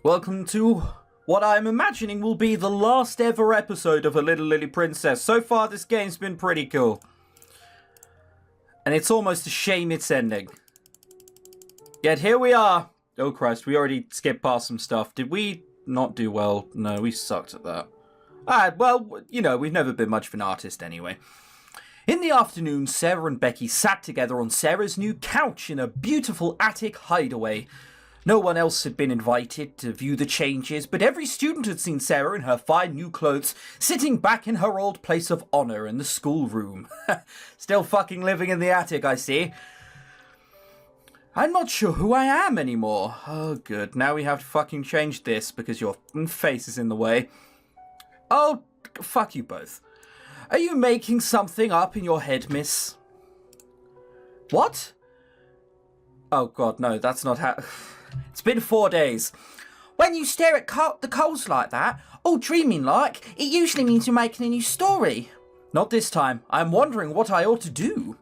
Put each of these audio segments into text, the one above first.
Welcome to what I'm imagining will be the last ever episode of A Little Lily Princess. So far, this game's been pretty cool. And it's almost a shame it's ending. Yet here we are. Oh Christ, we already skipped past some stuff. Did we not do well? No, we sucked at that. Well, you know, we've never been much of an artist anyway. In the afternoon, Sara and Becky sat together on Sara's new couch in a beautiful attic hideaway. No one else had been invited to view the changes, but every student had seen Sara in her fine new clothes, sitting back in her old place of honour in the schoolroom. Still fucking living in the attic, I see. I'm not sure who I am anymore. Oh, good. Now we have to fucking change this because your face is in the way. Oh, fuck you both. Are you making something up in your head, miss? What? Oh, God, no, that's not how... It's been 4 days. When you stare at the coals like that, all dreaming like, it usually means you're making a new story. Not this time. I'm wondering what I ought to do.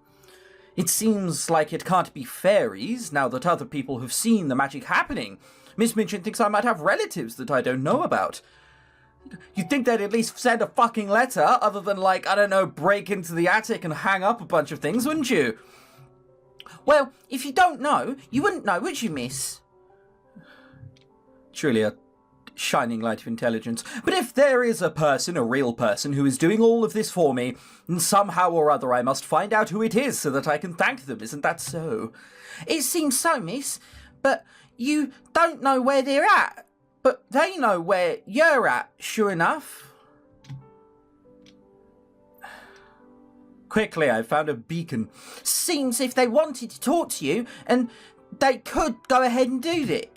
It seems like it can't be fairies, now that other people have seen the magic happening. Miss Minchin thinks I might have relatives that I don't know about. You'd think they'd at least send a fucking letter, other than, like, I don't know, break into the attic and hang up a bunch of things, wouldn't you? Well, if you don't know, you wouldn't know, would you, miss? Truly a shining light of intelligence. But if there is a person, a real person, who is doing all of this for me, then somehow or other I must find out who it is so that I can thank them. Isn't that so? It seems so, miss. But you don't know where they're at. But they know where you're at, sure enough. Quickly, I found a beacon. Seems if they wanted to talk to you, and they could go ahead and do it.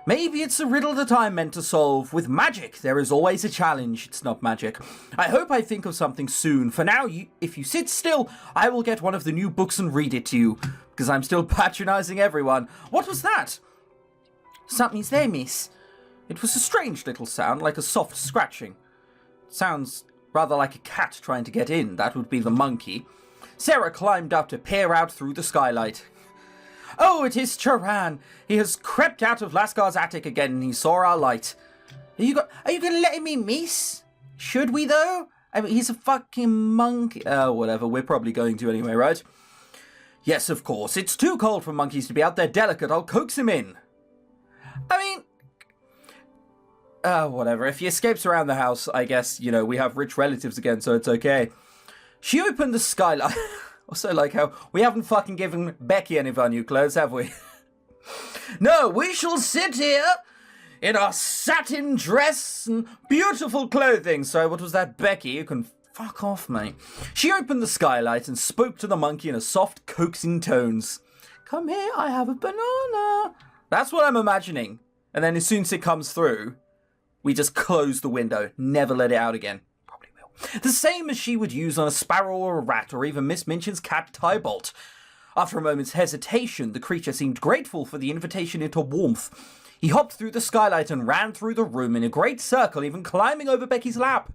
Maybe it's a riddle that I'm meant to solve. With magic, there is always a challenge. It's not magic. I hope I think of something soon. For now, if you sit still, I will get one of the new books and read it to you, because I'm still patronizing everyone. What was that? Something's there, miss. It was a strange little sound, like a soft scratching. It sounds rather like a cat trying to get in. That would be the monkey. Sara climbed up to peer out through the skylight. Oh, it is Charan. He has crept out of Lascar's attic again and he saw our light. Are you going to let him in, miss? Should we, though? I mean, he's a fucking monkey. Oh, whatever. We're probably going to anyway, right? Yes, of course. It's too cold for monkeys to be out there delicate. I'll coax him in. I mean... whatever. If he escapes around the house, I guess, you know, we have rich relatives again, so it's okay. She opened the skylight... Also like how we haven't fucking given Becky any of our new clothes, have we? No, we shall sit here in our satin dress and beautiful clothing. Sorry, what was that, Becky? You can fuck off, mate. She opened the skylight and spoke to the monkey in a soft, coaxing tones. Come here, I have a banana. That's what I'm imagining. And then as soon as it comes through, we just close the window, never let it out again. The same as she would use on a sparrow or a rat or even Miss Minchin's cat Tybalt. After a moment's hesitation, the creature seemed grateful for the invitation into warmth. He hopped through the skylight and ran through the room in a great circle, even climbing over Becky's lap.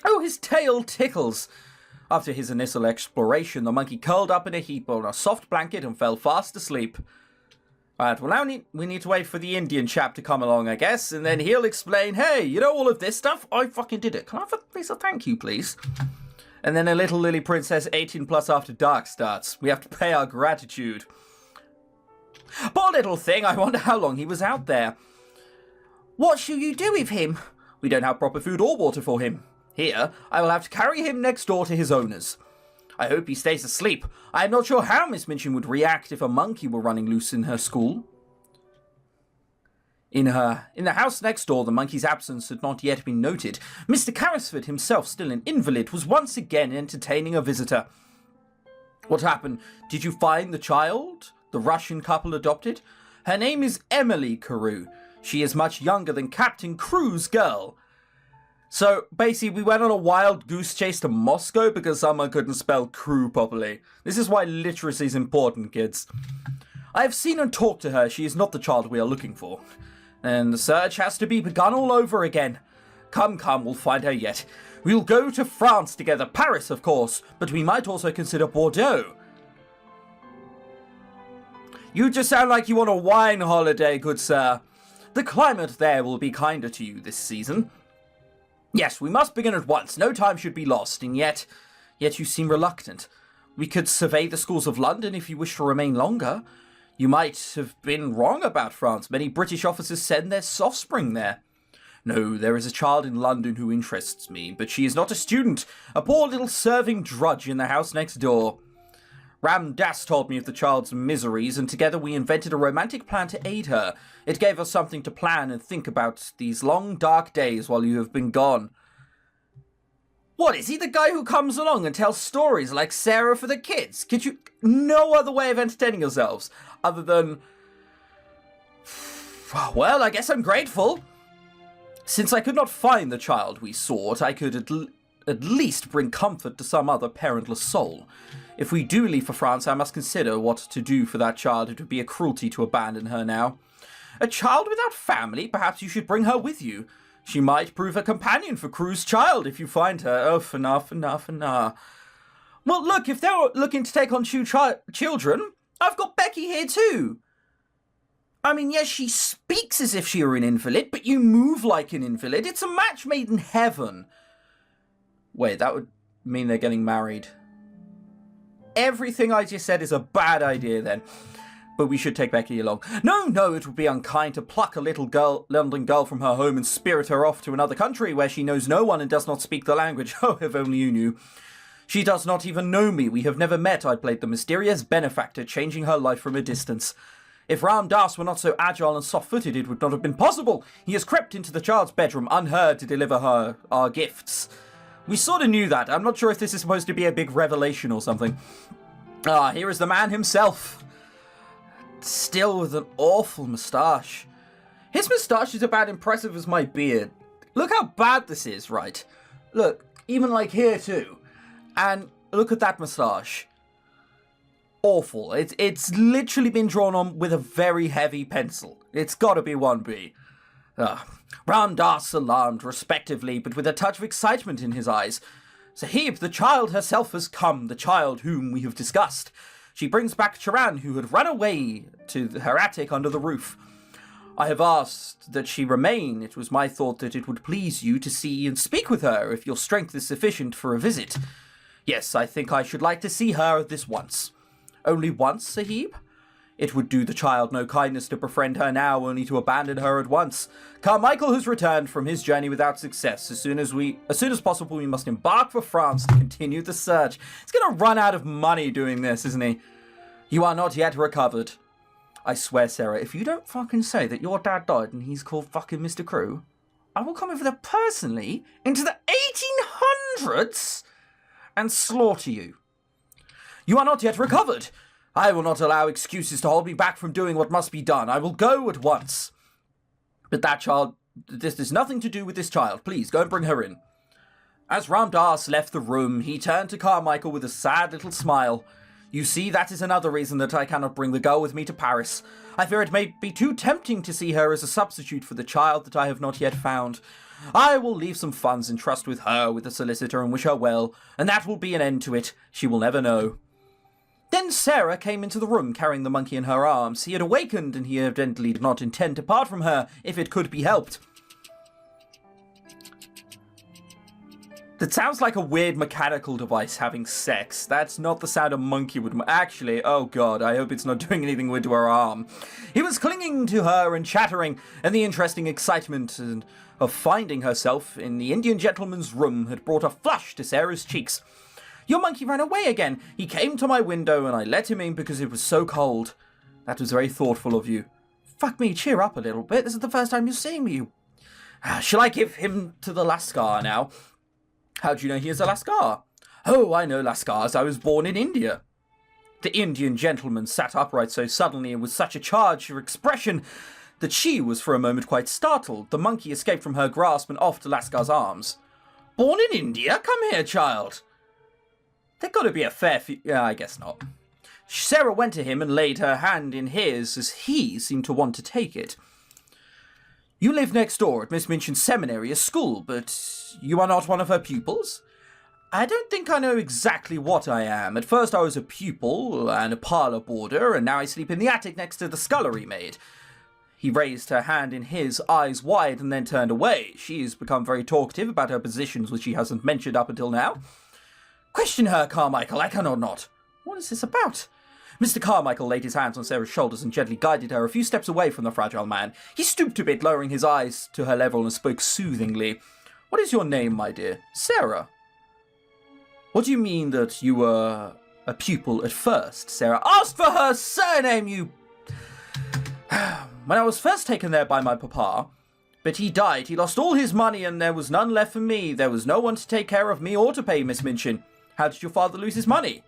Oh, his tail tickles! After his initial exploration, the monkey curled up in a heap on a soft blanket and fell fast asleep. Alright, well now we need to wait for the Indian chap to come along, I guess, and then he'll explain, hey, you know all of this stuff? I fucking did it. Can I have a thank you, please? And then a Little Lily Princess 18 plus after dark starts. We have to pay our gratitude. Poor little thing, I wonder how long he was out there. What shall you do with him? We don't have proper food or water for him. Here, I will have to carry him next door to his owners. I hope he stays asleep. I am not sure how Miss Minchin would react if a monkey were running loose in her school. In the house next door, the monkey's absence had not yet been noted. Mr. Carrisford, himself still an invalid, was once again entertaining a visitor. What happened? Did you find the child the Russian couple adopted? Her name is Emily Carew. She is much younger than Captain Crew's girl. So, basically, we went on a wild goose chase to Moscow because someone couldn't spell crew properly. This is why literacy is important, kids. I have seen and talked to her. She is not the child we are looking for. And the search has to be begun all over again. Come, we'll find her yet. We'll go to France together. Paris, of course. But we might also consider Bordeaux. You just sound like you want a wine holiday, good sir. The climate there will be kinder to you this season. Yes, we must begin at once. No time should be lost, and yet you seem reluctant. We could survey the schools of London if you wish to remain longer. You might have been wrong about France. Many British officers send their offspring there. No, there is a child in London who interests me, but she is not a student, a poor little serving drudge in the house next door. Ram Dass told me of the child's miseries, and together we invented a romantic plan to aid her. It gave us something to plan and think about these long, dark days while you have been gone. What, is he the guy who comes along and tells stories like Sara for the kids? Could you... No other way of entertaining yourselves, other than... Well, I guess I'm grateful. Since I could not find the child we sought, I could at least bring comfort to some other parentless soul. If we do leave for France, I must consider what to do for that child. It would be a cruelty to abandon her now. A child without family? Perhaps you should bring her with you. She might prove a companion for Crewe's child if you find her. Oh, enough. Well, look, if they're looking to take on two children, I've got Becky here too. I mean, yes, she speaks as if she were an invalid, but you move like an invalid. It's a match made in heaven. Wait, that would mean they're getting married. Everything I just said is a bad idea then. But we should take Becky along. No, it would be unkind to pluck a little London girl from her home and spirit her off to another country where she knows no one and does not speak the language. Oh, if only you knew. She does not even know me. We have never met. I played the mysterious benefactor, changing her life from a distance. If Ram Dass were not so agile and soft-footed, it would not have been possible. He has crept into the child's bedroom unheard to deliver her our gifts. We sort of knew that. I'm not sure if this is supposed to be a big revelation or something. Ah, here is the man himself. Still with an awful moustache. His moustache is about impressive as my beard. Look how bad this is, right? Look, even like here too. And look at that moustache. Awful. It's literally been drawn on with a very heavy pencil. It's gotta be 1B. Ram Dass alarmed, respectively, but with a touch of excitement in his eyes. Sahib, the child herself has come, the child whom we have discussed. She brings back Charan, who had run away to her attic under the roof. I have asked that she remain. It was my thought that it would please you to see and speak with her, if your strength is sufficient for a visit. Yes, I think I should like to see her this once. Only once, Sahib? It would do the child no kindness to befriend her now, only to abandon her at once. Carmichael has returned from his journey without success. As soon as possible, we must embark for France to continue the search. He's gonna run out of money doing this, isn't he? You are not yet recovered. I swear, Sara, if you don't fucking say that your dad died and he's called fucking Mr. Crewe, I will come over there personally into the 1800s and slaughter you. You are not yet recovered. I will not allow excuses to hold me back from doing what must be done. I will go at once. But that child, this has nothing to do with this child. Please, go and bring her in. As Ram Dass left the room, he turned to Carmichael with a sad little smile. You see, that is another reason that I cannot bring the girl with me to Paris. I fear it may be too tempting to see her as a substitute for the child that I have not yet found. I will leave some funds in trust with her, with the solicitor, and wish her well, and that will be an end to it. She will never know. Then Sara came into the room carrying the monkey in her arms. He had awakened, and he evidently did not intend to part from her if it could be helped. That sounds like a weird mechanical device having sex. That's not the sound a monkey would... Actually, oh god, I hope it's not doing anything weird to her arm. He was clinging to her and chattering, and the interesting excitement of finding herself in the Indian gentleman's room had brought a flush to Sara's cheeks. Your monkey ran away again. He came to my window and I let him in because it was so cold. That was very thoughtful of you. Fuck me, cheer up a little bit. This is the first time you're seeing me. Shall I give him to the Lascar now? How do you know he is a Lascar? Oh, I know Lascars. I was born in India. The Indian gentleman sat upright so suddenly and with such a charge of expression that she was for a moment quite startled. The monkey escaped from her grasp and off to Lascar's arms. Born in India? Come here, child. There's got to be a fair few... Yeah, I guess not. Sara went to him and laid her hand in his as he seemed to want to take it. You live next door at Miss Minchin's seminary, a school, but you are not one of her pupils? I don't think I know exactly what I am. At first I was a pupil and a parlour boarder, and now I sleep in the attic next to the scullery maid. He raised her hand in his, eyes wide, and then turned away. She has become very talkative about her positions, which she hasn't mentioned up until now. Question her, Carmichael, I cannot not. What is this about? Mr. Carmichael laid his hands on Sarah's shoulders and gently guided her a few steps away from the fragile man. He stooped a bit, lowering his eyes to her level, and spoke soothingly. What is your name, my dear? Sara. What do you mean that you were a pupil at first? Sara asked for her surname, you... When I was first taken there by my papa, but he died. He lost all his money and there was none left for me. There was no one to take care of me or to pay Miss Minchin. How did your father lose his money?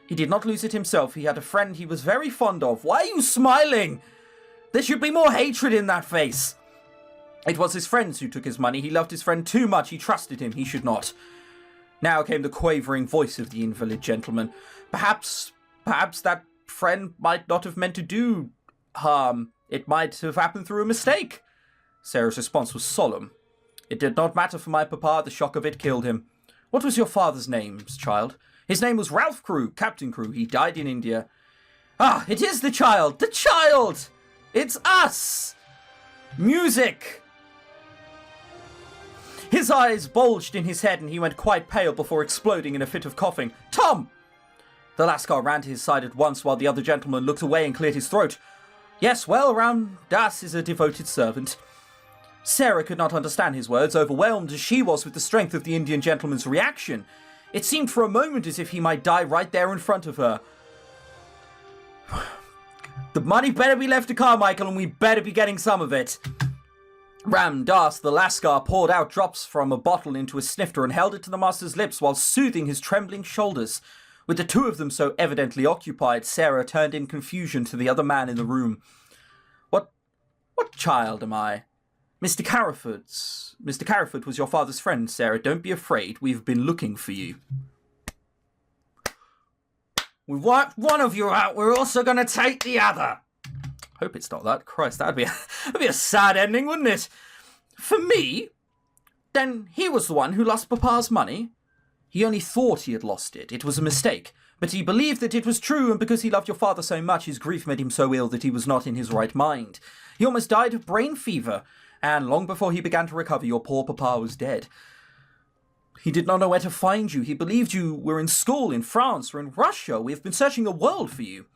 He did not lose it himself. He had a friend he was very fond of. Why are you smiling? There should be more hatred in that face. It was his friends who took his money. He loved his friend too much. He trusted him. He should not. Now came the quavering voice of the invalid gentleman. Perhaps that friend might not have meant to do harm. It might have happened through a mistake. Sarah's response was solemn. It did not matter for my papa. The shock of it killed him. What was your father's name, child? His name was Ralph Crewe, Captain Crewe. He died in India. Ah, it is the child! The child! It's us! Music! His eyes bulged in his head and he went quite pale before exploding in a fit of coughing. Tom! The Lascar ran to his side at once while the other gentleman looked away and cleared his throat. Yes, well, Ram Das is a devoted servant. Sarah could not understand his words, overwhelmed as she was with the strength of the Indian gentleman's reaction. It seemed for a moment as if he might die right there in front of her. The money better be left to Carmichael and we better be getting some of it. Ram Das, the Lascar, poured out drops from a bottle into a snifter and held it to the master's lips while soothing his trembling shoulders. With the two of them so evidently occupied, Sarah turned in confusion to the other man in the room. What child am I? Mr. Carriford was your father's friend, Sarah. Don't be afraid. We've been looking for you. We want one of you out. We're also going to take the other. Hope it's not that. Christ, that'd be a sad ending, wouldn't it? For me, then he was the one who lost Papa's money. He only thought he had lost it. It was a mistake. But he believed that it was true, and because he loved your father so much, his grief made him so ill that he was not in his right mind. He almost died of brain fever, and long before he began to recover, your poor papa was dead. He did not know where to find you. He believed you were in school, in France, or in Russia. We have been searching the world for you.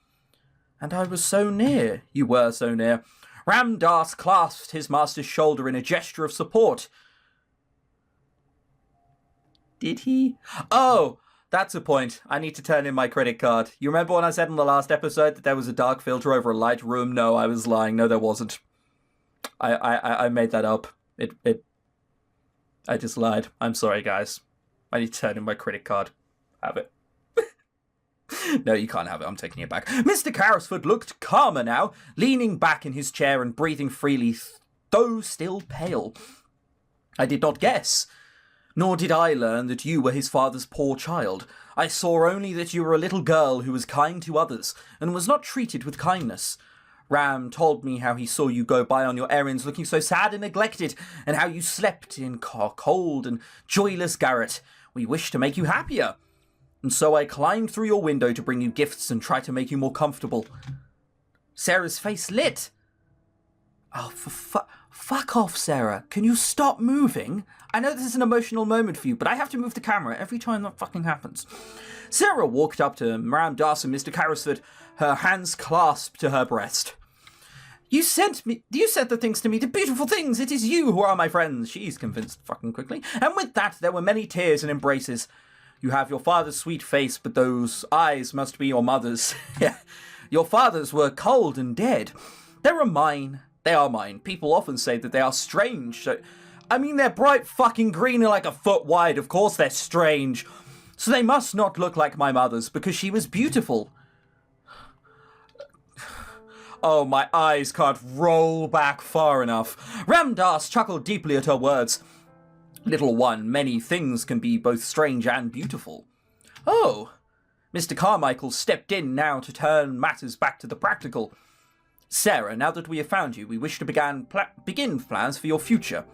And I was so near. You were so near. Ram Das clasped his master's shoulder in a gesture of support. Did he? Oh, that's a point. I need to turn in my credit card. You remember when I said in the last episode that there was a dark filter over a light room? No, I was lying. No, there wasn't. I made that up. I just lied. I'm sorry, guys. I need to turn in my credit card. Have it. No, you can't have it. I'm taking it back. Mr. Carrisford looked calmer now, leaning back in his chair and breathing freely, though still pale. I did not guess. Nor did I learn that you were his father's poor child. I saw only that you were a little girl who was kind to others, and was not treated with kindness. Ram told me how he saw you go by on your errands looking so sad and neglected, and how you slept in cold and joyless garret. We wished to make you happier. And so I climbed through your window to bring you gifts and try to make you more comfortable. Sarah's face lit. Oh, fuck off, Sarah. Can you stop moving? I know this is an emotional moment for you, but I have to move the camera every time that fucking happens. Sarah walked up to Ram Das and Mr. Carrisford, her hands clasped to her breast. You said the things to me, the beautiful things. It is you who are my friends. She's convinced fucking quickly. And with that, there were many tears and embraces. You have your father's sweet face, but those eyes must be your mother's. Your father's were cold and dead. They are mine. They are mine. People often say that they are strange. I mean, they're bright fucking green and like a foot wide. Of course they're strange. So they must not look like my mother's, because she was beautiful. Oh, my eyes can't roll back far enough. Ram Das chuckled deeply at her words. Little one, many things can be both strange and beautiful. Oh, Mr. Carmichael stepped in now to turn matters back to the practical. Sarah, now that we have found you, we wish to begin plans for your future.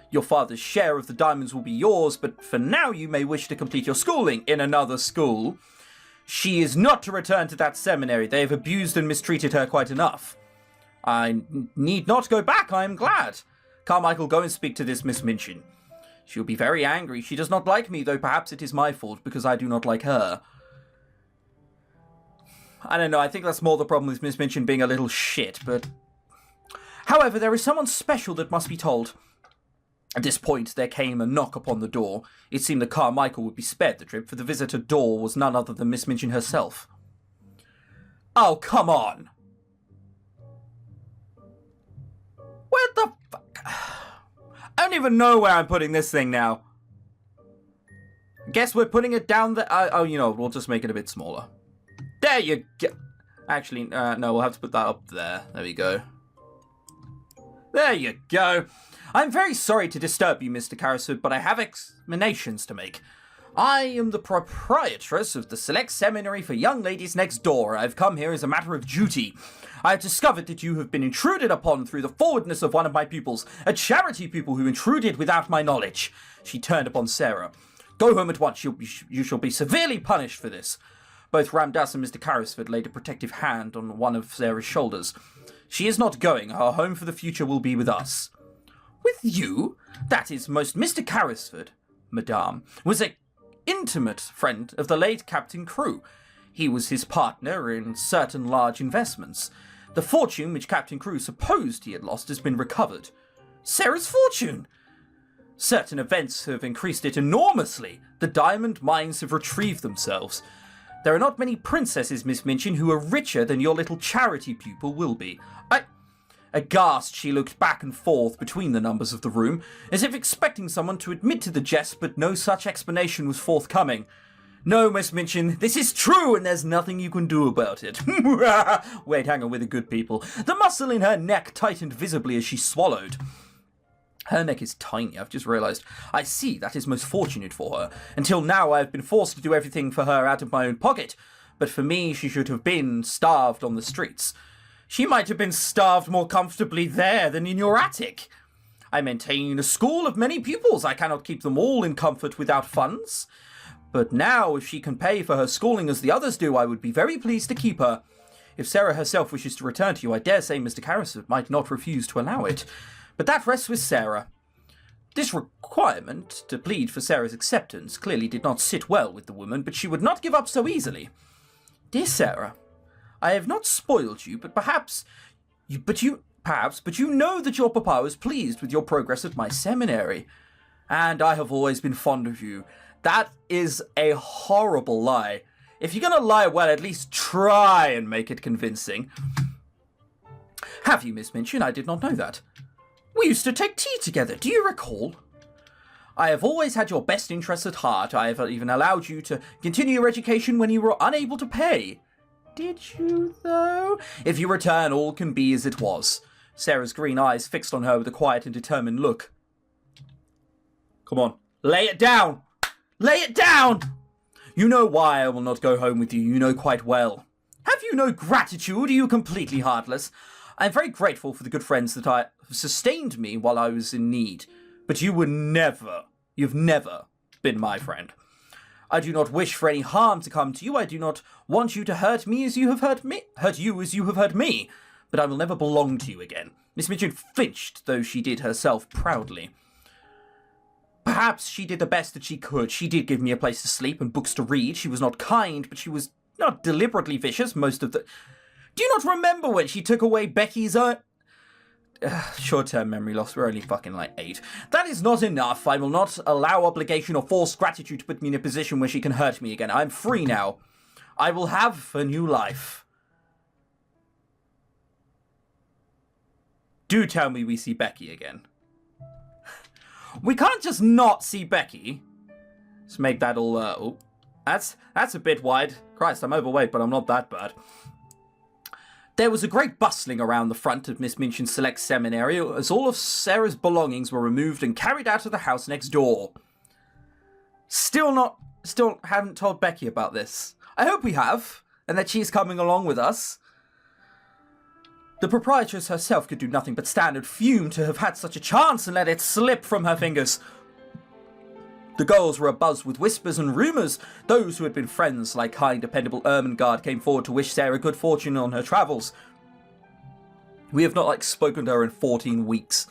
Your father's share of the diamonds will be yours, but for now you may wish to complete your schooling in another school. She is not to return to that seminary. They have abused and mistreated her quite enough. need not go back, I am glad. Carmichael, go and speak to this Miss Minchin. She'll be very angry. She does not like me, though perhaps it is my fault, because I do not like her. I don't know, I think that's more the problem with Miss Minchin being a little shit, but... However, there is someone special that must be told. At this point, there came a knock upon the door. It seemed that Carmichael would be spared the trip, for the visitor door was none other than Miss Minchin herself. Oh, come on! Where the fuck? I don't even know where I'm putting this thing now. Guess we're putting it down there. Oh, you know, we'll just make it a bit smaller. There you go. Actually, no, we'll have to put that up there. There we go. There you go. I'm very sorry to disturb you, Mr. Carrisford, but I have explanations to make. I am the proprietress of the Select Seminary for Young Ladies next door. I've come here as a matter of duty. I have discovered that you have been intruded upon through the forwardness of one of my pupils, a charity pupil who intruded without my knowledge. She turned upon Sara. Go home at once. You shall be severely punished for this. Both Ramdas and Mr. Carrisford laid a protective hand on one of Sara's shoulders. She is not going. Her home for the future will be with us. With you? That is most Mr. Carrisford, Madame, was an intimate friend of the late Captain Crewe. He was his partner in certain large investments. The fortune which Captain Crewe supposed he had lost has been recovered. Sara's fortune! Certain events have increased it enormously. The diamond mines have retrieved themselves. There are not many princesses, Miss Minchin, who are richer than your little charity pupil will be. Aghast, she looked back and forth between the numbers of the room, as if expecting someone to admit to the jest, but no such explanation was forthcoming. No, Miss Minchin, this is true, and there's nothing you can do about it. Wait, hang on, we're the good people. The muscle in her neck tightened visibly as she swallowed. Her neck is tiny, I've just realised. I see, that is most fortunate for her. Until now I have been forced to do everything for her out of my own pocket, but for me she should have been starved on the streets. She might have been starved more comfortably there than in your attic. I maintain a school of many pupils. I cannot keep them all in comfort without funds. But now, if she can pay for her schooling as the others do, I would be very pleased to keep her. If Sara herself wishes to return to you, I dare say Mr. Carrisford might not refuse to allow it. But that rests with Sara. This requirement to plead for Sara's acceptance clearly did not sit well with the woman, but she would not give up so easily. Dear Sara, I have not spoiled you, but perhaps you know that your papa was pleased with your progress at my seminary. And I have always been fond of you. That is a horrible lie. If you're gonna lie, well, at least try and make it convincing. Have you, Miss Minchin? I did not know that. We used to take tea together, do you recall? I have always had your best interests at heart. I have even allowed you to continue your education when you were unable to pay. Did you, though? If you return, all can be as it was. Sara's green eyes fixed on her with a quiet and determined look. Come on, lay it down! Lay it down! You know why I will not go home with you, you know quite well. Have you no gratitude? Are you completely heartless? I am very grateful for the good friends that have sustained me while I was in need. But you've never been my friend. I do not wish for any harm to come to you. I do not want you to hurt me as you have hurt you as you have hurt me. But I will never belong to you again. Miss Minchin flinched, though she did herself proudly. Perhaps she did the best that she could. She did give me a place to sleep and books to read. She was not kind, but she was not deliberately vicious most of the... Do you not remember when she took away Becky's short-term memory loss, we're only fucking like 8. That is not enough. I will not allow obligation or forced gratitude to put me in a position where she can hurt me again. I'm free now. I will have a new life. Do tell me we see Becky again. We can't just not see Becky. Let's make that all, oh. That's a bit wide. Christ, I'm overweight, but I'm not that bad. There was a great bustling around the front of Miss Minchin's Select Seminary as all of Sara's belongings were removed and carried out of the house next door. Still haven't told Becky about this. I hope we have, and that she's coming along with us. The proprietress herself could do nothing but stand and fume to have had such a chance and let it slip from her fingers. The girls were abuzz with whispers and rumours. Those who had been friends, like kind, dependable Ermengarde, came forward to wish Sara good fortune on her travels. We have not, like, spoken to her in 14 weeks.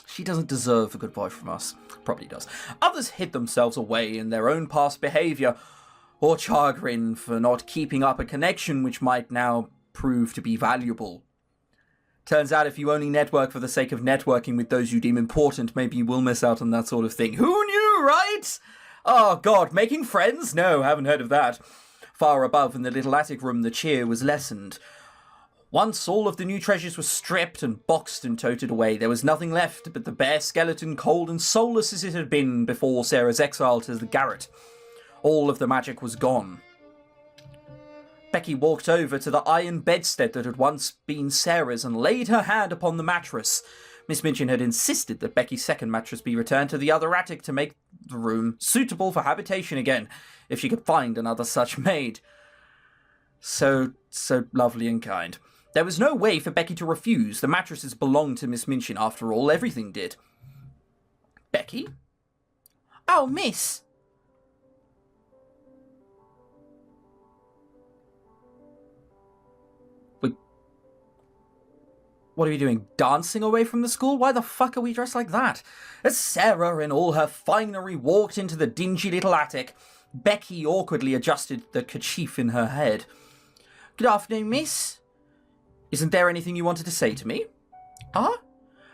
She doesn't deserve a goodbye from us. Probably does. Others hid themselves away in their own past behaviour, or chagrin for not keeping up a connection which might now prove to be valuable. Turns out if you only network for the sake of networking with those you deem important, maybe you will miss out on that sort of thing. Who knew, right? Oh god, making friends? No, haven't heard of that. Far above in the little attic room, the cheer was lessened. Once all of the new treasures were stripped and boxed and toted away, there was nothing left but the bare skeleton, cold and soulless as it had been before Sara's exile to the garret. All of the magic was gone. Becky walked over to the iron bedstead that had once been Sara's and laid her hand upon the mattress. Miss Minchin had insisted that Becky's second mattress be returned to the other attic to make the room suitable for habitation again, if she could find another such maid. So lovely and kind. There was no way for Becky to refuse. The mattresses belonged to Miss Minchin after all. Everything did. Becky? Oh, miss. What are we doing, dancing away from the school? Why the fuck are we dressed like that? As Sara, in all her finery, walked into the dingy little attic, Becky awkwardly adjusted the kerchief in her head. Good afternoon, miss. Isn't there anything you wanted to say to me? Ah?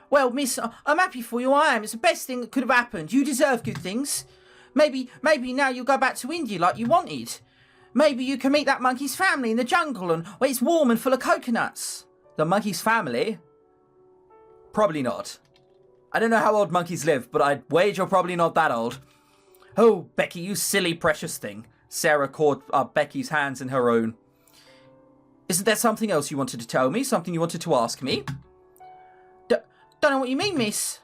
Well, miss, I'm happy for you, I am. It's the best thing that could have happened. You deserve good things. Maybe now you'll go back to India like you wanted. Maybe you can meet that monkey's family in the jungle and where it's warm and full of coconuts. The monkey's family? Probably not. I don't know how old monkeys live, but I'd wager probably not that old. Oh, Becky, you silly precious thing. Sara caught Becky's hands in her own. Isn't there something else you wanted to tell me? Something you wanted to ask me? Don't know what you mean, miss.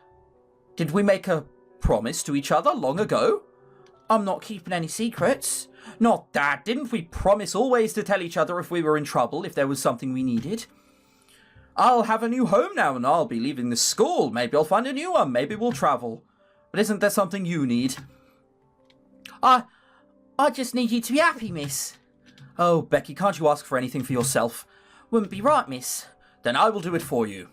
Did we make a promise to each other long ago? I'm not keeping any secrets. Not that. Didn't we promise always to tell each other if we were in trouble, if there was something we needed? I'll have a new home now and I'll be leaving this school. Maybe I'll find a new one. Maybe we'll travel. But isn't there something you need? I just need you to be happy, miss. Oh, Becky, can't you ask for anything for yourself? Wouldn't be right, miss. Then I will do it for you.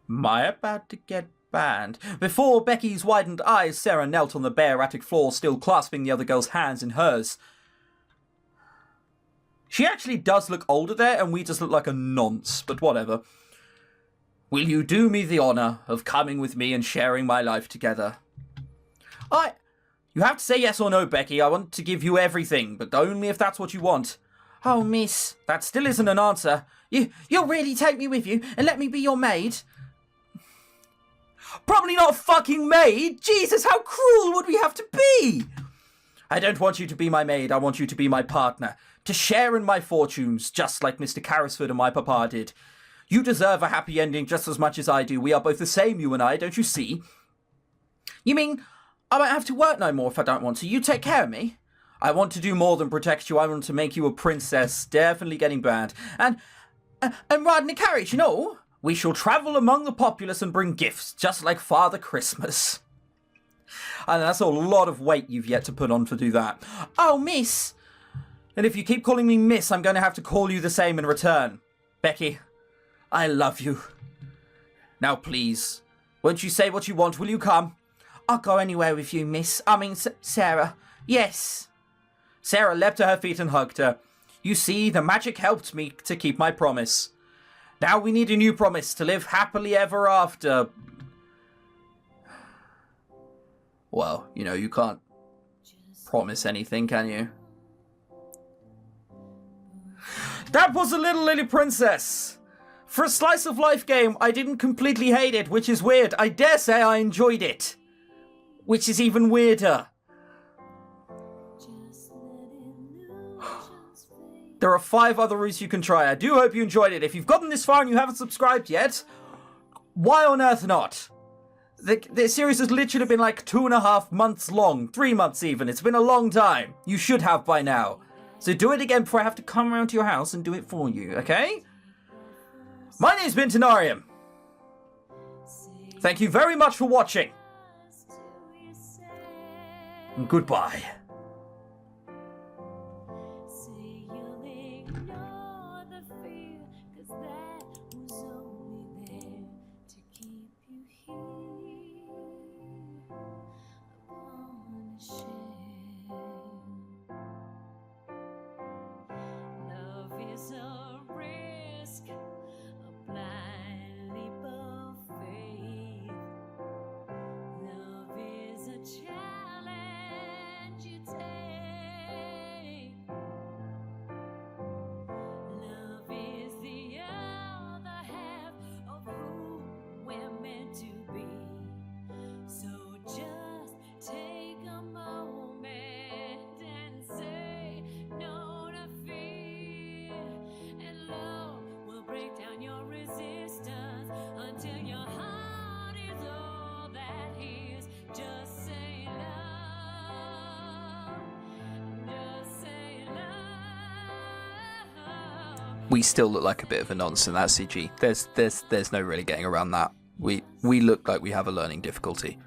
Am I about to get banned? Before Becky's widened eyes, Sara knelt on the bare attic floor, still clasping the other girl's hands in hers. She actually does look older there, and we just look like a nonce, but whatever. Will you do me the honour of coming with me and sharing my life together? You have to say yes or no, Becky. I want to give you everything, but only if that's what you want. Oh, miss. That still isn't an answer. You'll really take me with you and let me be your maid? Probably not fucking maid! Jesus, how cruel would we have to be? I don't want you to be my maid, I want you to be my partner. To share in my fortunes, just like Mr. Carrisford and my papa did. You deserve a happy ending just as much as I do. We are both the same, you and I, don't you see? You mean I won't have to work no more if I don't want to? You take care of me? I want to do more than protect you. I want to make you a princess. Definitely getting banned. And riding a carriage, you know? We shall travel among the populace and bring gifts, just like Father Christmas. And that's a lot of weight you've yet to put on to do that. Oh, miss. And if you keep calling me miss, I'm going to have to call you the same in return. Becky, I love you. Now, please, won't you say what you want? Will you come? I'll go anywhere with you, miss. I mean, Sara. Yes. Sara leapt to her feet and hugged her. You see, the magic helped me to keep my promise. Now we need a new promise to live happily ever after. Well, you know, you can't promise anything, can you? That was a Little Lily Princess. For a slice of life game, I didn't completely hate it, which is weird. I dare say I enjoyed it. Which is even weirder. There are 5 other routes you can try. I do hope you enjoyed it. If you've gotten this far and you haven't subscribed yet, why on earth not? The series has literally been like 2.5 months long. 3 months even. It's been a long time. You should have by now. So do it again before I have to come around to your house and do it for you, okay? My name's ChrisTenarium. Thank you very much for watching. Goodbye. We still look like a bit of a nonce in that CG. There's no really getting around that. We look like we have a learning difficulty.